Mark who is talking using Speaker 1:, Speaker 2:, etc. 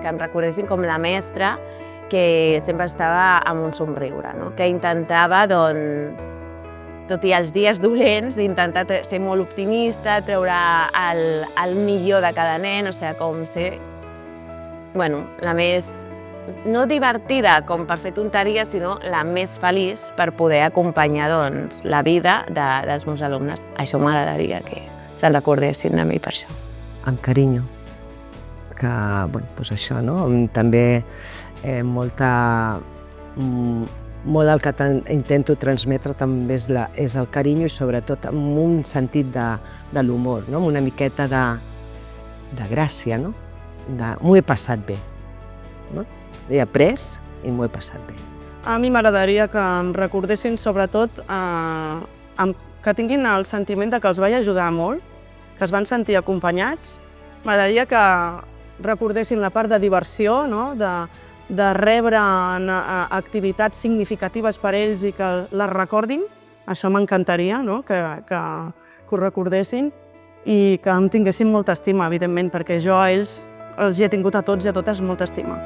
Speaker 1: em recordessin com la mestra que sempre estava amb un somriure, no? Que intentava, doncs, tot i els dies dolents, d'intentar ser molt optimista, treure el millor de cada nen, o sigui, com ser, bueno, la més, no divertida com per fer tonteries, sinó la més feliç per poder acompanyar, doncs, la vida dels meus alumnes. Això m'agradaria que se'n recordessin de mi per això.
Speaker 2: Amb carinyo. Que, bueno, doncs això, no? També molt el que intento transmetre també és el carinyo i sobretot amb un sentit de l'humor, no? Amb una miqueta de gràcia, no? M'ho he passat bé, no? He après i m'ho he passat bé.
Speaker 3: A mi m'agradaria que em recordessin sobretot que tinguin el sentiment de que els vaig ajudar molt, que es van sentir acompanyats. M'agradaria que recordessin la part de diversió, no? De rebre activitats significatives per ells i que les recordin. Això m'encantaria, no? Que ho recordessin i que em tinguessin molta estima, evidentment, perquè jo a ells els hi he tingut a tots i a totes molta estima.